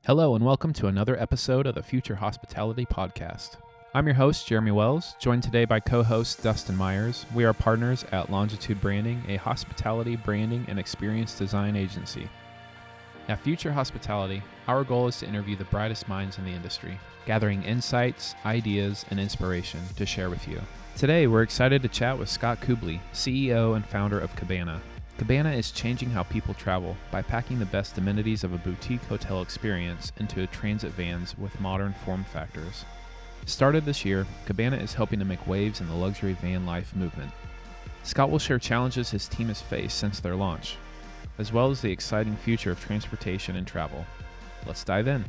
Hello and welcome to another episode of the Future Hospitality Podcast. I'm your host, Jeremy Wells, joined today by co-host Dustin Myers. We are partners at Longitude Branding, a hospitality branding and experience design agency. At Future Hospitality, our goal is to interview the brightest minds in the industry, gathering insights, ideas, and inspiration to share with you. Today, we're excited to chat with Scott Kubly, CEO and founder of Cabana. Cabana is changing how people travel by packing the best amenities of a boutique hotel experience into transit vans with modern form factors. Started this year, Cabana is helping to make waves in the luxury van life movement. Scott will share challenges his team has faced since their launch, as well as the exciting future of transportation and travel. Let's dive in.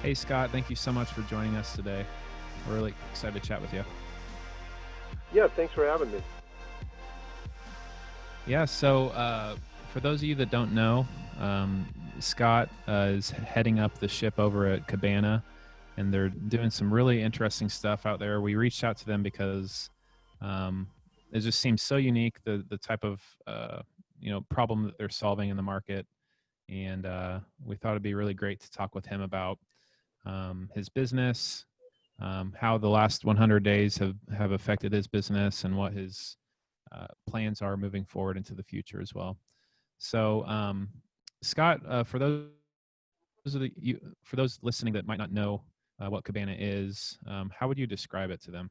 Hey Scott, thank you so much for joining us today. We're really excited to chat with you. Yeah, thanks for having me. Yeah, so for those of you that don't know, Scott is heading up the ship over at Cabana, and they're doing some really interesting stuff out there. We reached out to them because it just seems so unique, the type of problem that they're solving in the market, and we thought it'd be really great to talk with him about his business, how the last 100 days have affected his business, and what his plans are moving forward into the future as well. So, Scott, for those listening that might not know what Cabana is, how would you describe it to them?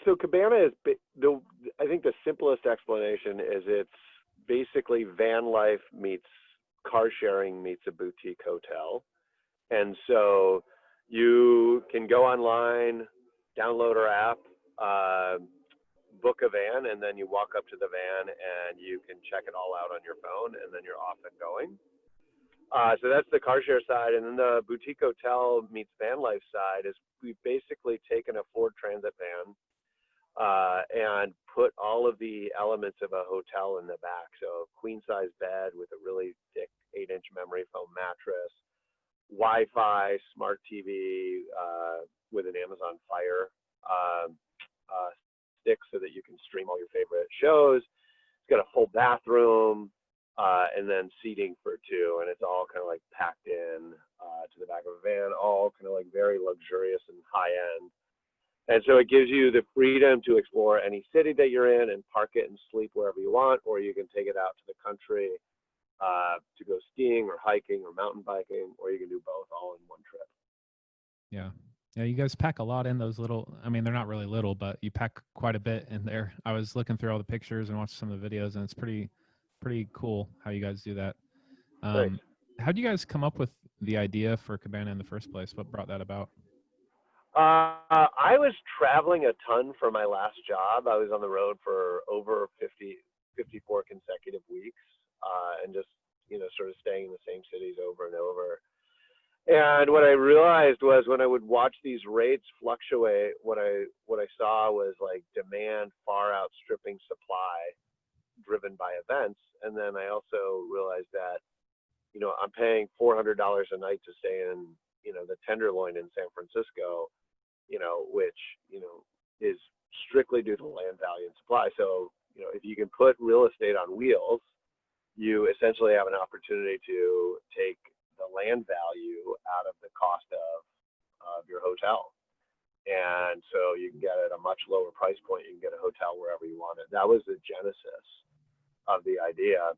So Cabana is I think the simplest explanation is it's basically van life meets car sharing meets a boutique hotel. And so you can go online, download our app, book a van, and then you walk up to the van and you can check it all out on your phone, and then you're off and going. So that's the car share side. And then the boutique hotel meets van life side is we've basically taken a Ford Transit van and put all of the elements of a hotel in the back. So queen size bed with a really thick 8-inch memory foam mattress, Wi-Fi, smart TV with an Amazon Fire stick so that you can stream all your favorite shows. It's got a full bathroom and then seating for two, and it's all kind of like packed in to the back of a van, all kind of like very luxurious and high end. And so it gives you the freedom to explore any city that you're in and park it and sleep wherever you want, or you can take it out to the country to go skiing or hiking or mountain biking, or you can do both all in one trip. Yeah. Yeah, you guys pack a lot in those little, I mean, they're not really little, but you pack quite a bit in there. I was looking through all the pictures and watched some of the videos, and it's pretty cool how you guys do that. How do you guys come up with the idea for Cabana in the first place? What brought that about? I was traveling a ton for my last job. I was on the road for over 54 consecutive weeks, and just, sort of staying in the same cities over and over. And what I realized was when I would watch these rates fluctuate, what I saw was like demand far outstripping supply driven by events. And then I also realized that, I'm paying $400 a night to stay in, the Tenderloin in San Francisco, which, is strictly due to land value and supply. So, if you can put real estate on wheels, you essentially have an opportunity to take the land value out of the cost of your hotel. And so you can get at a much lower price point, you can get a hotel wherever you want it. That was the genesis of the idea.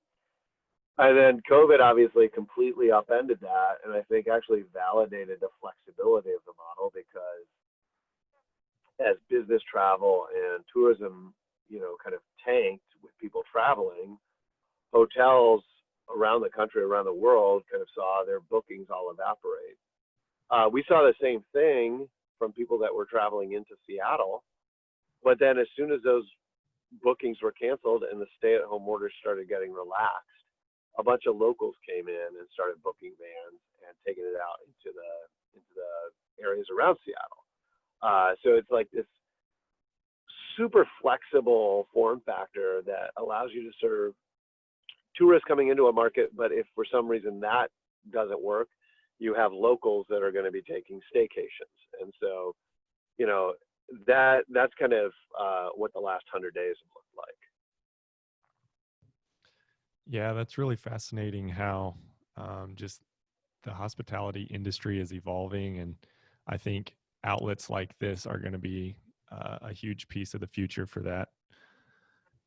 And then COVID obviously completely upended that, and I think actually validated the flexibility of the model, because as business travel and tourism, kind of tanked with people traveling, hotels around the country, around the world, kind of saw their bookings all evaporate. We saw the same thing from people that were traveling into Seattle, but then as soon as those bookings were canceled and the stay-at-home orders started getting relaxed, a bunch of locals came in and started booking vans and taking it out into the areas around Seattle. So it's like this super flexible form factor that allows you to serve tourists coming into a market, but if for some reason that doesn't work, you have locals that are going to be taking staycations. And so, you know, that's kind of what the last 100 days have looked like. Yeah, that's really fascinating how just the hospitality industry is evolving. And I think outlets like this are going to be a huge piece of the future for that.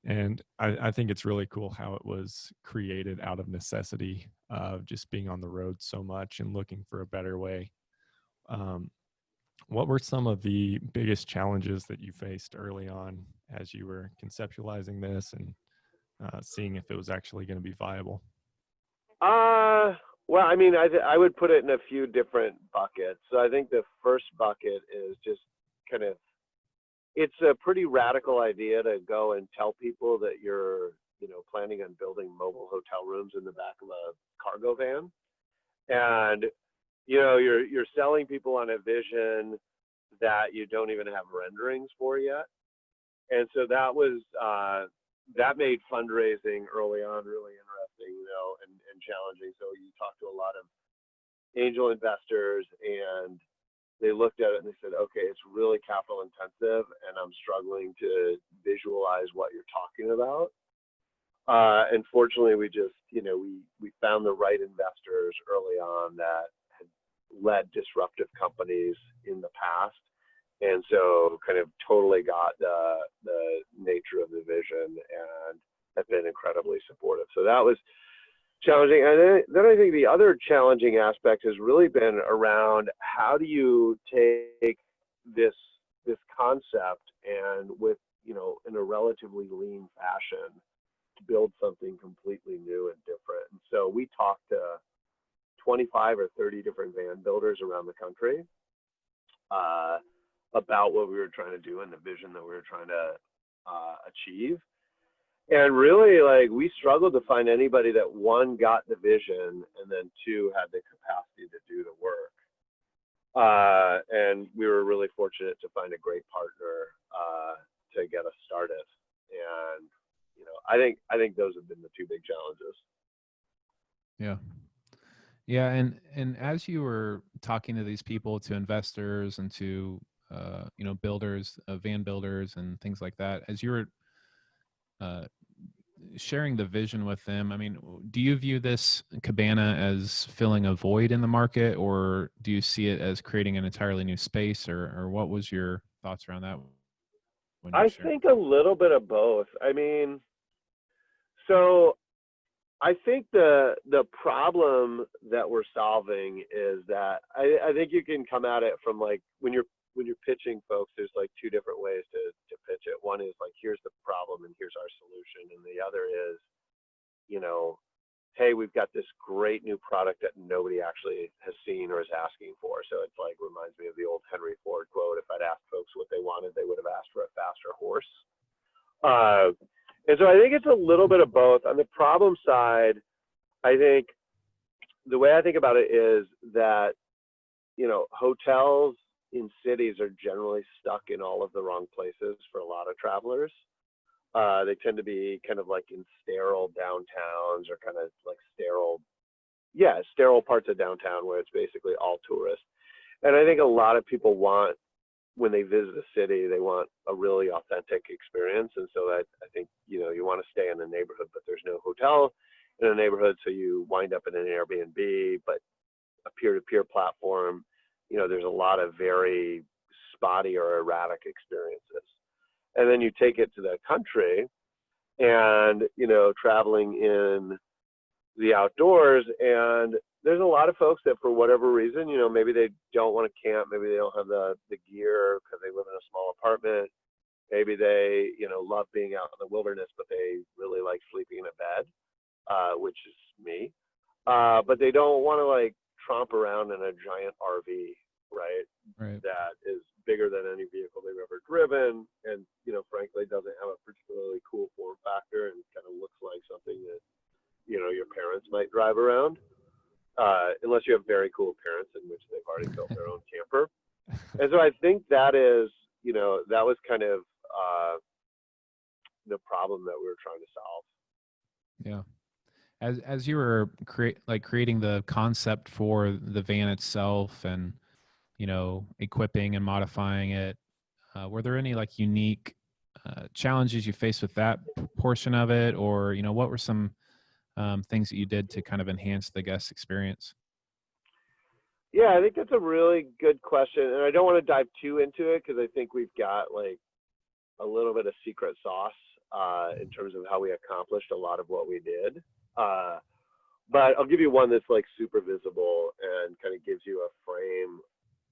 And I think it's really cool how it was created out of necessity of just being on the road so much and looking for a better way. Um, what were some of the biggest challenges that you faced early on as you were conceptualizing this and seeing if it was actually going to be viable? Well, I mean, I would put it in a few different buckets. So I think the first bucket is just kind of, it's a pretty radical idea to go and tell people that you're, you know, planning on building mobile hotel rooms in the back of a cargo van. And, you know, you're selling people on a vision that you don't even have renderings for yet. And so that was, that made fundraising early on really interesting, you know, and challenging. So you talk to a lot of angel investors and they looked at it and they said, okay, it's really capital intensive and I'm struggling to visualize what you're talking about. And fortunately, we just, you know, we found the right investors early on that had led disruptive companies in the past. And so kind of totally got the nature of the vision and have been incredibly supportive. So that was challenging. And then I think the other challenging aspect has really been around how do you take this concept and with, you know, in a relatively lean fashion, build something completely new and different. And so we talked to 25 or 30 different van builders around the country about what we were trying to do and the vision that we were trying to achieve. And really, like, we struggled to find anybody that, one, got the vision, and then two, had the capacity to do the work. And we were really fortunate to find a great partner to get us started. And, you know, I think those have been the two big challenges. Yeah. Yeah. And as you were talking to these people, to investors and to, you know, builders, van builders and things like that, as you were sharing the vision with them, I mean, do you view this cabana as filling a void in the market, or do you see it as creating an entirely new space, or what was your thoughts around that? I think a little bit of both. I mean, so I think the problem that we're solving is that I think you can come at it from, like, when you're pitching folks, there's like two different ways to pitch it. One is like, here's the problem and here's our solution. And the other is, you know, hey, we've got this great new product that nobody actually has seen or is asking for. So it's like, reminds me of the old Henry Ford quote, if I'd asked folks what they wanted, they would have asked for a faster horse. And so I think it's a little bit of both. On the problem side, I think the way I think about it is that, you know, hotels in cities are generally stuck in all of the wrong places for a lot of travelers. They tend to be kind of like in sterile downtowns or kind of like sterile parts of downtown where it's basically all tourists. And I think a lot of people want, when they visit a city, they want a really authentic experience. And so I think, you know, you want to stay in the neighborhood, but there's no hotel in a neighborhood. So you wind up in an Airbnb, but a peer-to-peer platform, you know, there's a lot of very spotty or erratic experiences. And then you take it to the country and, you know, traveling in the outdoors, and there's a lot of folks that for whatever reason, you know, maybe they don't want to camp, maybe they don't have the gear because they live in a small apartment, maybe they, you know, love being out in the wilderness, but they really like sleeping in a bed, which is me, but they don't want to like tromp around in a giant RV, right? That is bigger than any vehicle they've ever driven, and, you know, frankly doesn't have a particularly cool form factor and kind of looks like something that, you know, your parents might drive around, unless you have very cool parents in which they've already built their own camper. And so I think that is, you know, that was kind of the problem that we were trying to solve. Yeah. As you were creating the concept for the van itself and, equipping and modifying it, were there any like unique challenges you faced with that portion of it, or what were some things that you did to kind of enhance the guest experience? Yeah, I think that's a really good question, and I don't want to dive too into it because I think we've got like a little bit of secret sauce in terms of how we accomplished a lot of what we did. But I'll give you one that's like super visible and kind of gives you a frame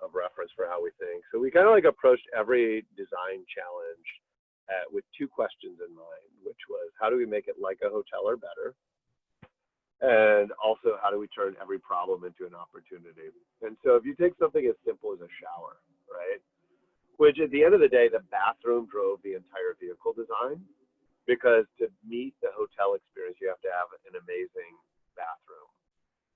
of reference for how we think. So we kind of like approached every design challenge with two questions in mind, which was how do we make it like a hotel or better? And also, how do we turn every problem into an opportunity? And so if you take something as simple as a shower, right? Which at the end of the day, the bathroom drove the entire vehicle design, because to meet the hotel experience, you have to have an amazing bathroom.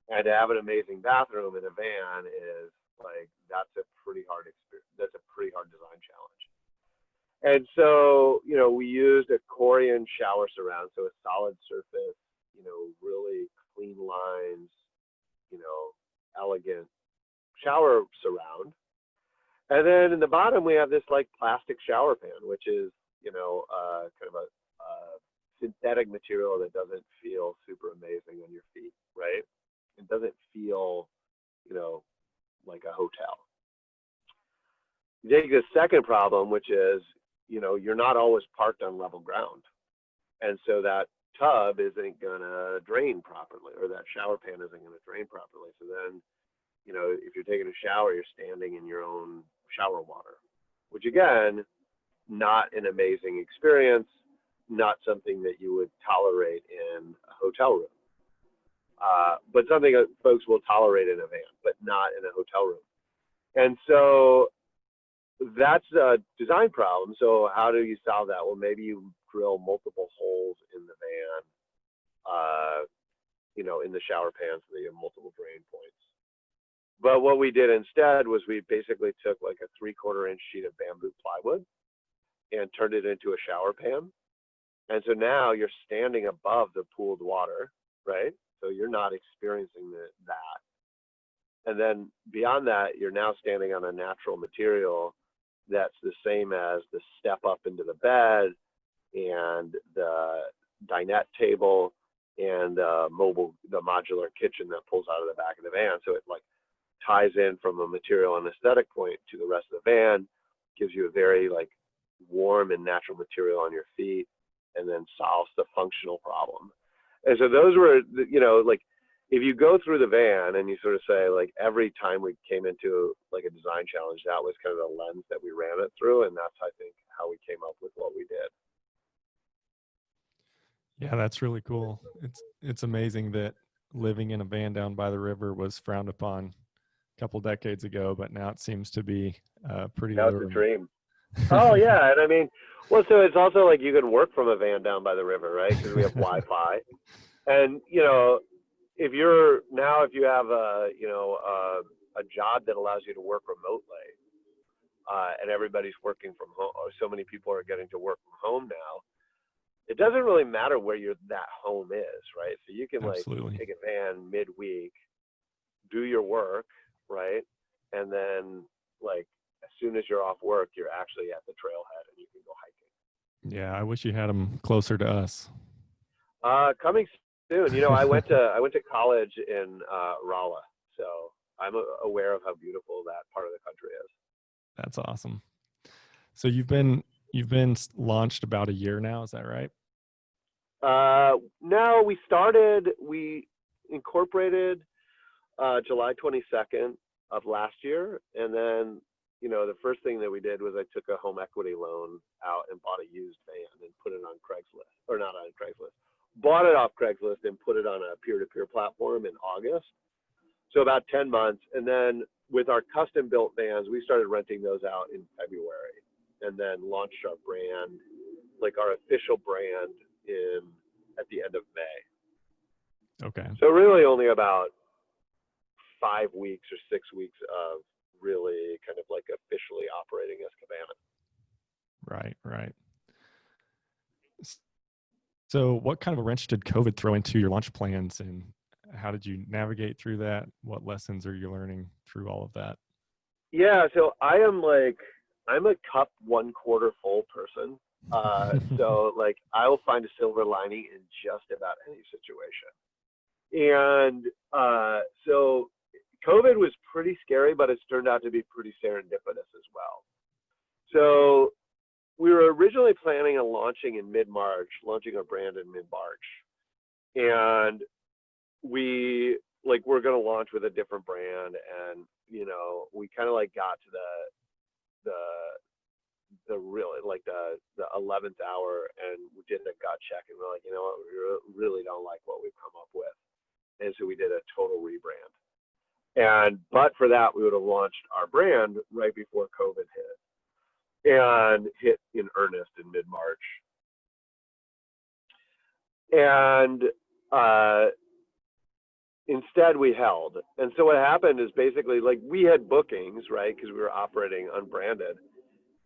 And to have an amazing bathroom in a van is like, that's a pretty hard experience. That's a pretty hard design challenge. And so, we used a Corian shower surround, so a solid surface, really clean lines, elegant shower surround. And then in the bottom, we have this like plastic shower pan, which is, kind of a synthetic material that doesn't feel super amazing on your feet, right? It doesn't feel, like a hotel. You take the second problem, which is, you're not always parked on level ground. And so that tub isn't going to drain properly, or that shower pan isn't going to drain properly. So then, if you're taking a shower, you're standing in your own shower water, which again, not an amazing experience, not something that you would tolerate in a hotel room, but something that folks will tolerate in a van, but not in a hotel room. And so that's a design problem. So how do you solve that? Well, maybe you drill multiple holes in the van, in the shower pan, so that you have multiple drain points. But what we did instead was we basically took like a 3/4 inch sheet of bamboo plywood and turned it into a shower pan. And so now you're standing above the pooled water, right? So you're not experiencing that. And then beyond that, you're now standing on a natural material that's the same as the step up into the bed and the dinette table and the modular kitchen that pulls out of the back of the van. So it like ties in from a material and aesthetic point to the rest of the van, gives you a very like warm and natural material on your feet, and then solves the functional problem. And so those were, like, if you go through the van and you sort of say, like, every time we came into like a design challenge, that was kind of the lens that we ran it through. And that's, I think, how we came up with what we did. Yeah, that's really cool. It's amazing that living in a van down by the river was frowned upon a couple decades ago, but now it seems to be pretty That was literal. the dream. Oh yeah, and I mean, well, so it's also like you can work from a van down by the river, right? Because we have Wi-Fi, and if you have a job that allows you to work remotely, and everybody's working from home, or so many people are getting to work from home now, it doesn't really matter where that home is, right? So you can Absolutely. like take a van midweek, do your work, right, and then like as soon as you're off work, you're actually at the trailhead and you can go hiking. Yeah, I wish you had them closer to us. Coming soon. I went to college in Rolla, so I'm aware of how beautiful that part of the country is. That's awesome. So you've been launched about a year now, is that right? No, we incorporated July 22nd of last year, and then the first thing that we did was I took a home equity loan out and bought a used van and put it on Craigslist, or not on Craigslist, bought it off Craigslist and put it on a peer-to-peer platform in August. So about 10 months. And then with our custom built vans, we started renting those out in February, and then launched our brand, like our official brand, at the end of May. Okay. So really only about 5 weeks or 6 weeks of really kind of like officially operating as Cabana. Right. So what kind of a wrench did COVID throw into your launch plans, and how did you navigate through that? What lessons are you learning through all of that? Yeah, so I'm a cup 1/4 full person. So like I will find a silver lining in just about any situation. And so COVID was pretty scary, but it's turned out to be pretty serendipitous as well. So we were originally planning on launching our brand in mid-March. And we're going to launch with a different brand. And, we kind of like got to the really like the 11th hour, and we did a gut check, and we're like, you know what, we really don't like what we've come up with. And so we did a total rebrand. But for that, we would have launched our brand right before COVID hit in earnest in mid-March. And instead we held. And so what happened is basically like we had bookings, right? Because we were operating unbranded,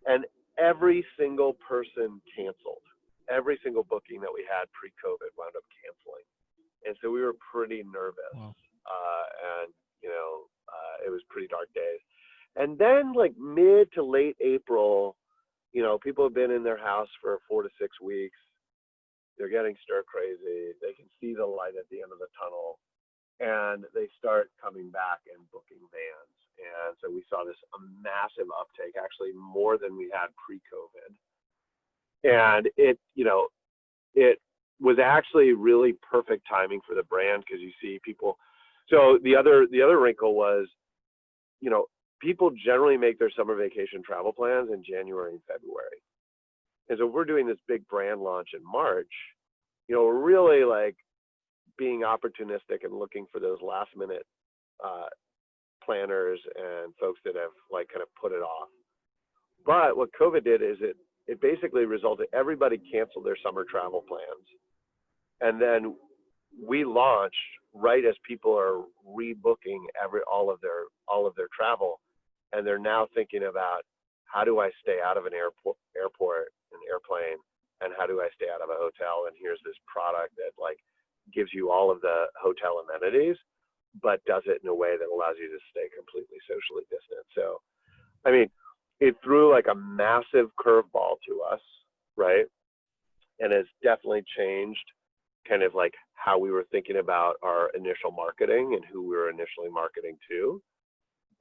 and every single person canceled. Every single booking that we had pre-COVID wound up canceling. And so we were pretty nervous. Wow. And, it was pretty dark days. And then like mid to late April, people have been in their house for 4 to 6 weeks. They're getting stir crazy. They can see the light at the end of the tunnel, and they start coming back and booking vans. And so we saw this massive uptake, actually more than we had pre-COVID. And it was actually really perfect timing for the brand, because you see people. So the other wrinkle was, people generally make their summer vacation travel plans in January and February. And so we're doing this big brand launch in March, we're really like being opportunistic and looking for those last minute planners and folks that have like kind of put it off. But what COVID did is it basically resulted, everybody canceled their summer travel plans. And then we launched right as people are rebooking all of their travel, and they're now thinking about, how do I stay out of an airplane, and how do I stay out of a hotel? And here's this product that like gives you all of the hotel amenities, but does it in a way that allows you to stay completely socially distant. So, I mean, it threw like a massive curveball to us, right? And has definitely changed kind of like how we were thinking about our initial marketing and who we were initially marketing to.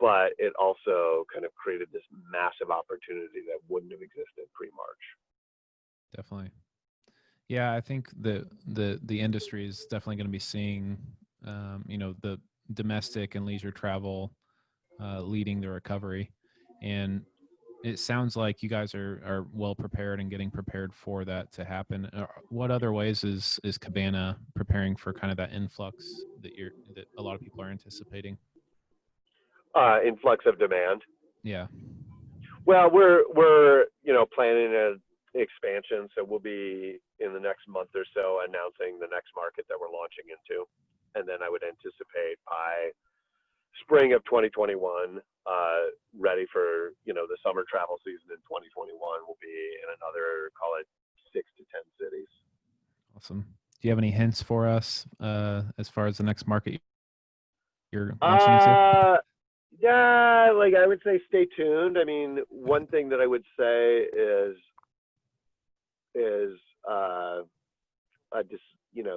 But it also kind of created this massive opportunity that wouldn't have existed pre-March. Definitely. Yeah, I think the industry is definitely going to be seeing, the domestic and leisure travel leading the recovery. And it sounds like you guys are well prepared and getting prepared for that to happen. What other ways is Cabana preparing for kind of that influx that a lot of people are anticipating? Influx of demand. Yeah. Well, we're planning an expansion, so we'll be in the next month or so announcing the next market that we're launching into, and then I would anticipate by spring of 2021, ready for the summer travel season in 2021. We'll be in another, call it 6 to 10 cities. Awesome. Do you have any hints for us as far as the next market you're launching into? Yeah, like I would say stay tuned. I mean, one thing that I would say is just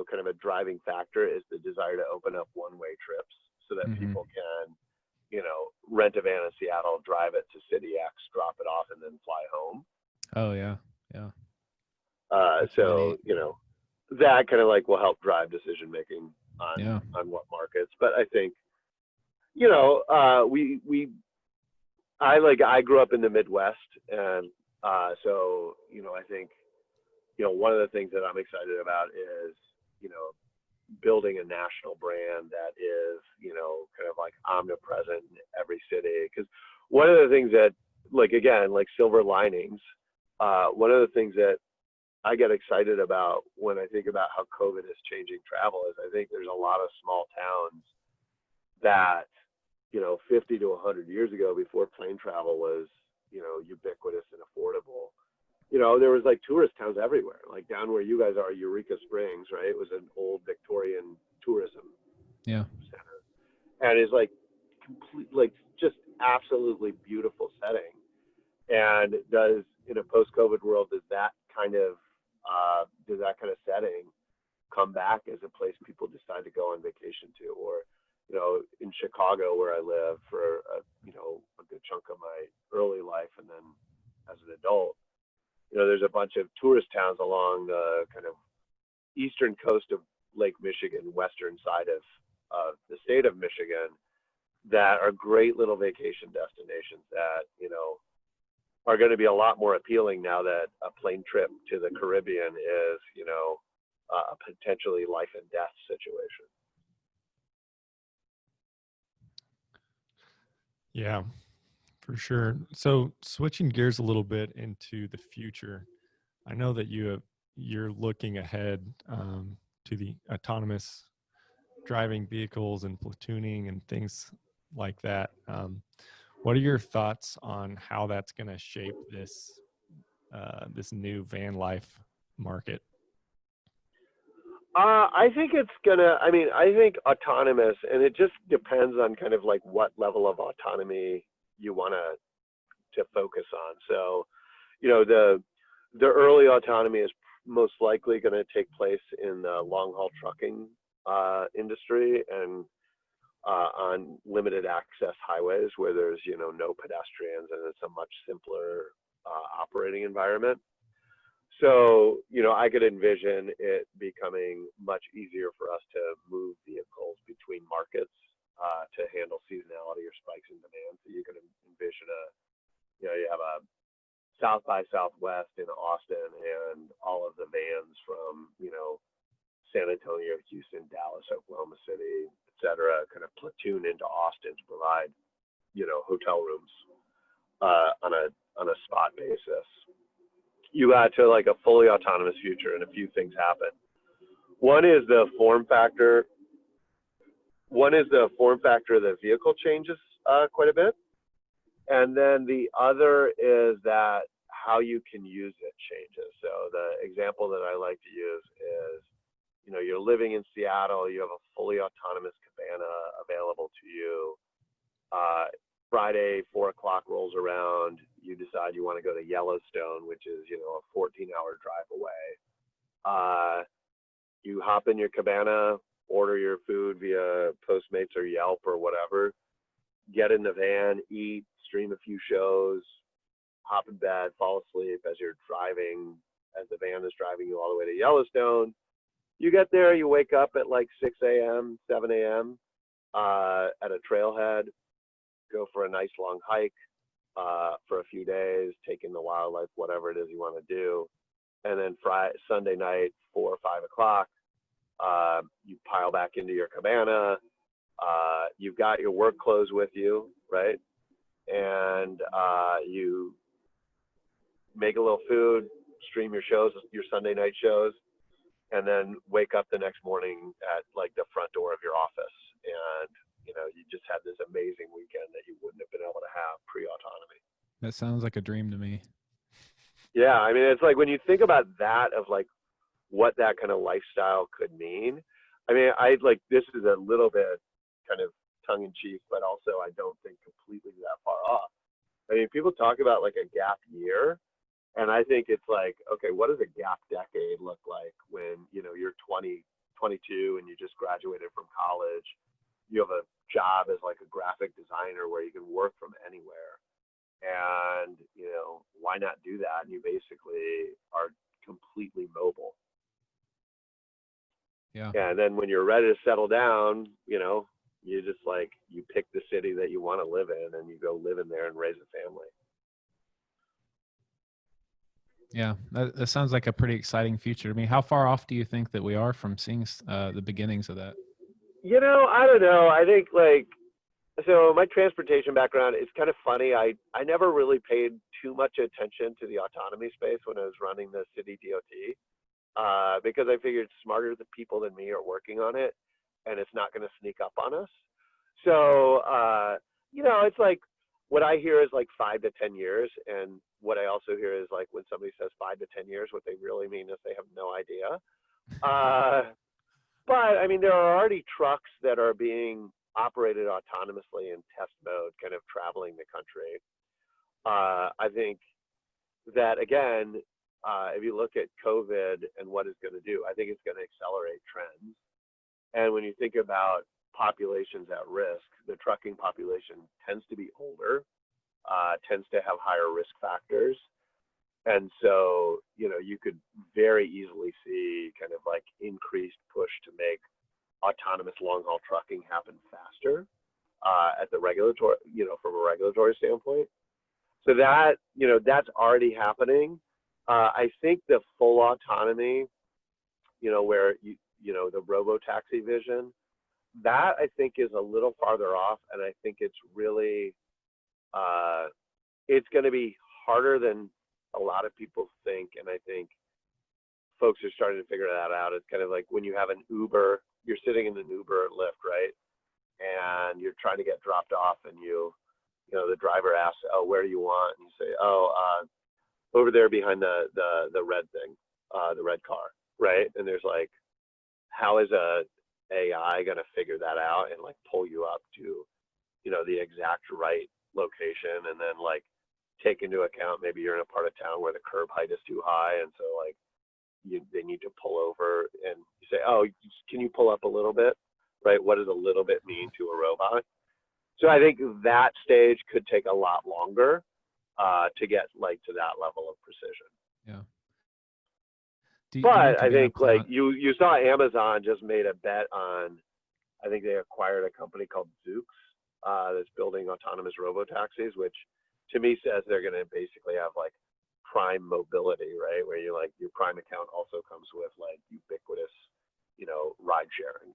kind of a driving factor is the desire to open up one-way trips, so that people can rent a van in Seattle, drive it to City X, drop it off, and then fly home. Oh yeah. So that kind of like will help drive decision making on what markets. But I think I grew up in the Midwest, and so I think one of the things that I'm excited about is building a national brand that is kind of like omnipresent in every city. Because one of the things that like silver linings, one of the things that I get excited about when I think about how COVID is changing travel is I think there's a lot of small towns that 50 to 100 years ago, before plane travel was ubiquitous and affordable, there was like tourist towns everywhere, like down where you guys are, Eureka Springs, right? It was an old Victorian tourism Yeah. center, and it's like complete, like just absolutely beautiful setting. And does, in a post-COVID world, does that kind of setting come back as a place people decide to go on vacation to? Or, in Chicago where I live for a good chunk of my early life, and then as an adult, there's a bunch of tourist towns along the kind of eastern coast of Lake Michigan, western side of the state of Michigan, that are great little vacation destinations that are going to be a lot more appealing now that a plane trip to the Caribbean is a potentially life and death situation. Yeah, for sure. So switching gears a little bit into the future, I know that you're looking ahead to the autonomous driving vehicles and platooning and things like that. What are your thoughts on how that's going to shape this new van life market? I think it's gonna. I mean, I think autonomous, and it just depends on kind of like what level of autonomy you want to focus on. So, the early autonomy is most likely going to take place in the long haul trucking industry, and on limited access highways where there's no pedestrians, and it's a much simpler operating environment. So, I could envision it becoming much easier for us to move vehicles between markets to handle seasonality or spikes in demand. So you can envision you have a South by Southwest in Austin, and all of the vans from, San Antonio, Houston, Dallas, Oklahoma City, et cetera, kind of platoon into Austin to provide, hotel rooms on a spot basis. You got to like a fully autonomous future, and a few things happen. One is the form factor. Of the vehicle changes quite a bit. And then the other is that how you can use it changes. So the example that I like to use is, you're living in Seattle, you have a fully autonomous Cabana available to you. Friday, 4 o'clock rolls around, you decide you want to go to Yellowstone, which is, a 14-hour drive away. You hop in your Cabana, order your food via Postmates or Yelp or whatever, get in the van, eat, stream a few shows, hop in bed, fall asleep as you're driving, as the van is driving you all the way to Yellowstone. You get there, you wake up at like 6 a.m., 7 a.m. At a trailhead, go for a nice long hike for a few days, take in the wildlife, whatever it is you want to do. And then Sunday night, 4 or 5 o'clock, you pile back into your Cabana. You've got your work clothes with you, right? And you make a little food, stream your shows, your Sunday night shows, and then wake up the next morning at like the front door of your office. And, you just had this amazing weekend that you wouldn't have been able to have pre-autonomy. That sounds like a dream to me. Yeah, I mean, it's like when you think about that, of like what that kind of lifestyle could mean. I mean, this is a little bit kind of tongue in cheek, but also I don't think completely that far off. I mean, people talk about like a gap year, and I think it's like, okay, what does a gap decade look like when, you're 20, 22 and you just graduated from college? You have a job as like a graphic designer where you can work from anywhere. And, why not do that? And you basically are completely mobile. Yeah. And then when you're ready to settle down, you just like, you pick the city that you want to live in, and you go live in there and raise a family. Yeah, that sounds like a pretty exciting future. I mean, how far off do you think that we are from seeing the beginnings of that? I don't know. I think so my transportation background is kind of funny. I never really paid too much attention to the autonomy space when I was running the city DOT, because I figured smarter people than me are working on it, and it's not going to sneak up on us. So, it's like what I hear is like 5 to 10 years. And what I also hear is like when somebody says 5 to 10 years, what they really mean is they have no idea. But I mean, there are already trucks that are being operated autonomously in test mode, kind of traveling the country. I think that again, if you look at COVID and what it's going to do, I think it's going to accelerate trends. And when you think about populations at risk, the trucking population tends to be older, tends to have higher risk factors. And so, you know, you could very easily see kind of like increased push to make autonomous long haul trucking happen faster at the regulatory, you know, from a regulatory standpoint. So that, you know, that's already happening. I think the full autonomy, you know, where you know, the robo-taxi vision, that I think is a little farther off. And I think it's really, it's going to be harder than a lot of people think. And I think folks are starting to figure that out. It's kind of like when you have an Uber, you're sitting in an Uber or Lyft, right? And you're trying to get dropped off and you know, the driver asks, oh, where do you want? And you say, oh, over there behind the red thing, the red car, right? And there's like, how is a AI going to figure that out and like pull you up to, you know, the exact right location, and then like take into account maybe you're in a part of town where the curb height is too high, and so like they need to pull over, and you say, oh, can you pull up a little bit, right? What does a little bit mean to a robot? So I think that stage could take a lot longer to get like to that level of precision. Yeah. But I think like you saw Amazon just made a bet on, I think they acquired a company called Zoox that's building autonomous robo-taxis, which to me says they're going to basically have like Prime mobility, right? Where you like your Prime account also comes with like ubiquitous, you know, ride sharing.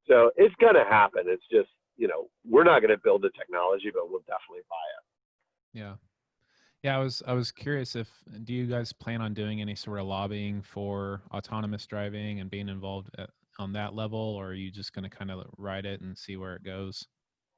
So it's going to happen. It's just, you know, we're not going to build the technology, but we'll definitely buy it. Yeah. Yeah, I was curious do you guys plan on doing any sort of lobbying for autonomous driving and being involved on that level, or are you just going to kind of ride it and see where it goes?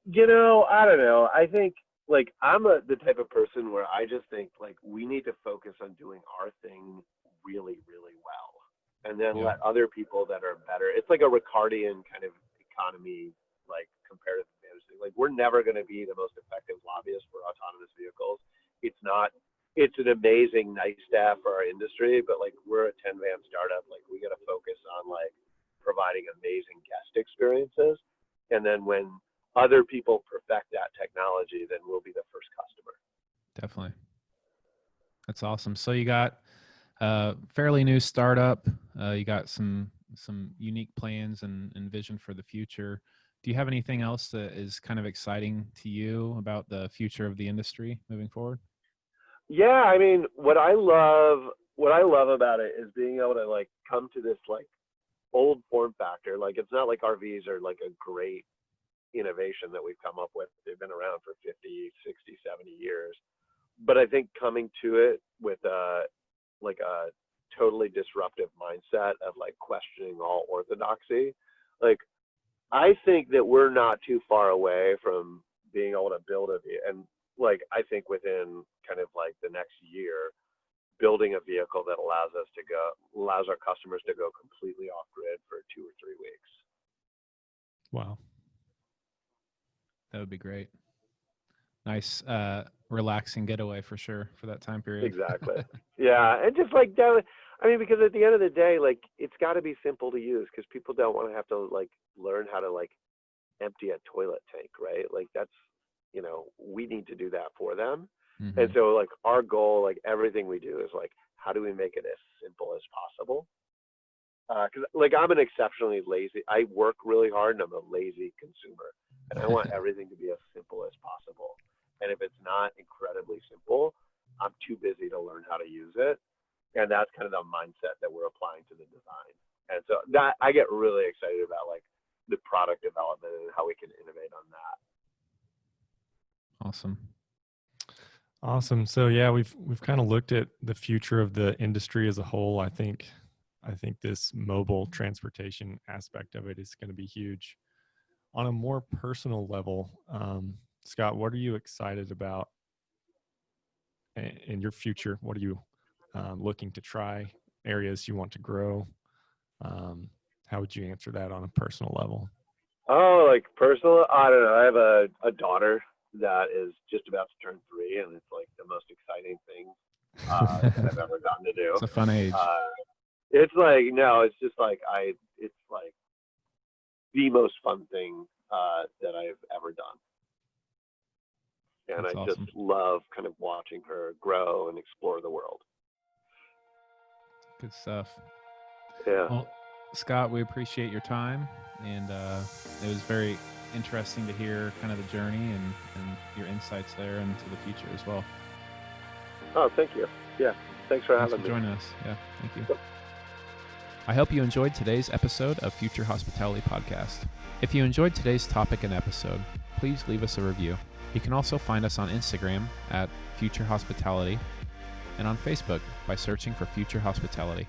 You know, I don't know. I think like I'm the type of person where I just think like we need to focus on doing our thing really, really well, and then let other people that are better. It's like a Ricardian kind of economy, like comparative advantage thing. Like we're never going to be the most effective lobbyists for autonomous vehicles. It's not. It's an amazing nice staff for our industry, but like we're a 10 van startup. Like we got to focus on like providing amazing guest experiences, and then when other people perfect that technology, then we'll be the first customer. Definitely. That's awesome. So you got a fairly new startup. You got some unique plans and vision for the future. Do you have anything else that is kind of exciting to you about the future of the industry moving forward? Yeah, I mean, what I love about it is being able to like come to this like old form factor. Like it's not like RVs are like a great innovation that we've come up with. They've been around for 50, 60, 70 years. But I think coming to it with like a totally disruptive mindset of like questioning all orthodoxy, like I think that we're not too far away from being able to build and like I think within kind of like the next year, building a vehicle that allows our customers to go completely off grid for 2 or 3 weeks. Wow. That would be great. Nice, relaxing getaway for sure for that time period. Exactly. Yeah, and just like that. I mean, because at the end of the day, like it's got to be simple to use because people don't want to have to like learn how to like empty a toilet tank, right? Like that's, you know, we need to do that for them. Mm-hmm. And so like our goal, like everything we do is like, how do we make it as simple as possible? Because like I'm an exceptionally lazy, I work really hard and I'm a lazy consumer, and I want everything to be as simple as possible. And if it's not incredibly simple, I'm too busy to learn how to use it. And that's kind of the mindset that we're applying to the design. And so that I get really excited about like the product development and how we can innovate on that. Awesome. So yeah, we've kind of looked at the future of the industry as a whole. I think this mobile transportation aspect of it is going to be huge. On a more personal level, Scott, what are you excited about in your future? What are you looking to try? Areas you want to grow? How would you answer that on a personal level? Oh, like personal? I don't know. I have a daughter that is just about to turn 3, and it's like the most exciting thing that I've ever gotten to do. It's a fun age. It's like, no, it's just like it's like the most fun thing that I've ever done. And That's I awesome. just love kind of watching her grow and explore the world. Good stuff. Yeah. Well, Scott, we appreciate your time, and it was very interesting to hear kind of the journey and your insights there into the future as well. Oh, thank you. Yeah. Thanks for Thanks having for me. joining us. Yeah, thank you. I hope you enjoyed today's episode of Future Hospitality Podcast. If you enjoyed today's topic and episode, please leave us a review. You can also find us on Instagram at Future Hospitality and on Facebook by searching for Future Hospitality.